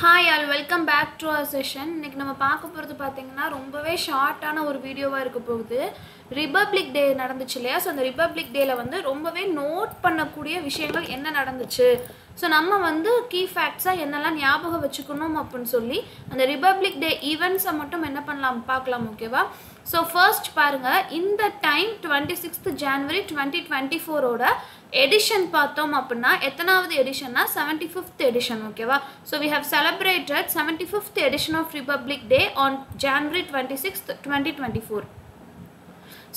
Hi all, welcome back to our session. இன்னைக்கு நம்ம பார்க்க போறது பாத்தீங்கன்னா ரொம்பவே ஷார்ட்டான ஒரு வீடியோவா இருக்க போகுது. ரிபப்ளிக் டே நடந்துச்சு இல்லையா? சோ அந்த ரிபப்ளிக் டேல வந்து ரொம்பவே நோட் பண்ணக்கூடிய விஷயங்கள் என்ன நடந்துச்சு? சோ நம்ம வந்து கீ ஃபேக்ட்ஸா என்னெல்லாம் ஞாபகம் வச்சுக்கணும் அப்படினு சொல்லி அந்த ரிபப்ளிக் டே ஈவென்ட்ஸை மட்டும் என்ன பண்ணலாம் பார்க்கலாம், ஓகேவா? So first பாருங்க, இந்த டைம் 26th January 2024 ஓட edition பார்த்தோம் அப்படினா எத்தனாவது எடிஷன்னா 75th edition, ஓகேவா? So we have celebrated 75th edition of Republic Day on January 26th 2024.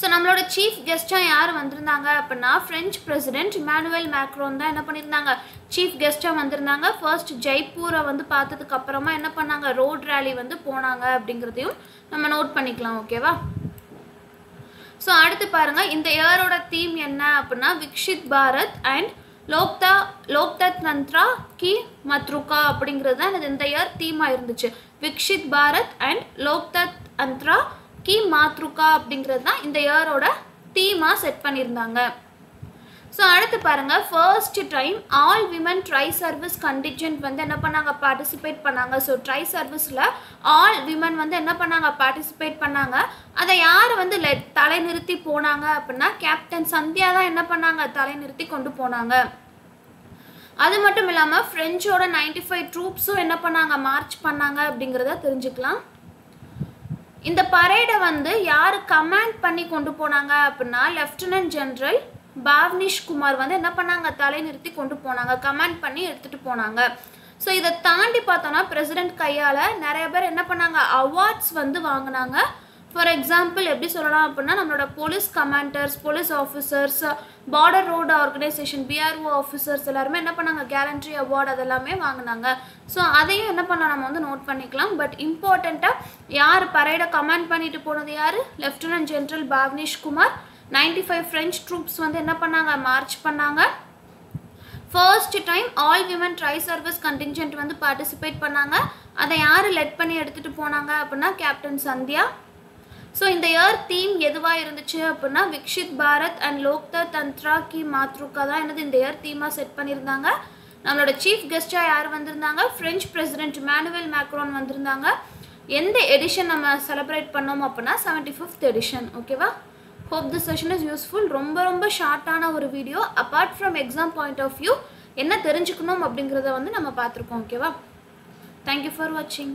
So நம்மளோட சீஃப் கெஸ்டா யார் வந்திருந்தாங்க அப்படினா French President Emmanuel Macron தான் என்ன பண்ணிருந்தாங்க, சீஃப் கெஸ்டா வந்திருந்தாங்க. ஃபர்ஸ்ட் ஜெய்ப்பூரை வந்து பார்த்ததுக்கு அப்புறமா என்ன பண்ணாங்க, ரோட் ராலி வந்து போனாங்க அப்படிங்கறதையும் நம்ம நோட் பண்ணிக்கலாம், ஓகேவா? சோ அடுத்து பாருங்க, இந்த இயரோட தீம் என்ன அப்படினா விக்ஷித் பாரத் அண்ட் லோக்தத் தந்த்ரா கி மத்ருகா அப்படிங்கிறது தான் இந்த இயர் தீமா இருந்துச்சு. விக்ஷித் பாரத் அண்ட் லோக்தத் தந்த்ரா கி மாத்ருகா அப்படிங்கிறது தான் இந்த இயரோட தீமா செட் பண்ணியிருந்தாங்க. ஸோ அடுத்து பாருங்க, first time all women tri service contingent வந்து என்ன பண்ணாங்க, பார்ட்டிசிபேட் பண்ணாங்க. ஸோ ட்ரை சர்வீஸில் ஆல் விமன் வந்து என்ன பண்ணாங்க, பார்ட்டிசிபேட் பண்ணாங்க. அதை யார் வந்து தலை நிறுத்தி போனாங்க அப்படின்னா கேப்டன் சந்தியா தான் என்ன பண்ணாங்க, தலை நிறுத்தி கொண்டு போனாங்க. அது மட்டும் இல்லாமல் ஃப்ரெஞ்சோட 95 ட்ரூப்ஸும் என்ன பண்ணாங்க, மார்ச் பண்ணாங்க அப்படிங்கிறத தெரிஞ்சுக்கலாம். இந்த பரேடை வந்து யார் கமாண்ட் பண்ணி கொண்டு போனாங்க அப்படின்னா லெஃப்டினன்ட் ஜெனரல் பாவ்னிஷ் குமார் வந்து என்ன பண்ணாங்க, தலை நிறுத்தி கொண்டு போனாங்க, கமாண்ட் பண்ணி எடுத்துகிட்டு போனாங்க. ஸோ இதை தாண்டி பார்த்தோன்னா பிரசிடென்ட் கையால் நிறைய பேர் என்ன பண்ணாங்க, அவார்ட்ஸ் வந்து வாங்கினாங்க. ஃபார் எக்ஸாம்பிள் எப்படி சொல்லலாம் அப்படின்னா நம்மளோட police commanders, police officers, border road organisation BRO officers எல்லாருமே என்ன பண்ணாங்க, கேலண்ட்ரி அவார்டு அதெல்லாமே வாங்கினாங்க. ஸோ அதையும் என்ன பண்ணலாம், நம்ம வந்து நோட் பண்ணிக்கலாம். பட் இம்பார்ட்டண்ட்டாக யார் பரேடை கமாண்ட் பண்ணிட்டு போனது யார், lieutenant general Bhavnish Kumar. 95 French troops வந்து என்ன பண்ணாங்க, மார்ச் பண்ணாங்க. First time all women tri service contingent வந்து பார்ட்டிசிபேட் பண்ணாங்க. அதை யார் லெட் பண்ணி எடுத்துகிட்டு போனாங்க அப்படின்னா கேப்டன் சந்தியா. ஸோ இந்த இயர் தீம் எதுவாக இருந்துச்சு அப்படின்னா விக்ஷித் பாரத் அண்ட் லோக்தத் தந்த்ரா கி மாத்ருகா தான் என்னது இந்த இயர் தீமாக செட் பண்ணியிருந்தாங்க. நம்மளோட சீஃப் கெஸ்டாக யார் வந்திருந்தாங்க, ஃப்ரெஞ்ச் பிரசிடென்ட் இமானுவேல் மேக்ரோன் வந்திருந்தாங்க. எந்த எடிஷன் நம்ம செலிப்ரேட் பண்ணோம் அப்படின்னா 75th எடிஷன், ஓகேவா? Hope this session is useful. ரொம்ப ஷார்ட்டான ஒரு video. Apart from exam point of view என்ன தெரிஞ்சுக்கணும் அப்படிங்கிறத வந்து நம்ம பார்த்துருக்கோம், ஓகேவா? தேங்க்யூ ஃபார் வாட்சிங்.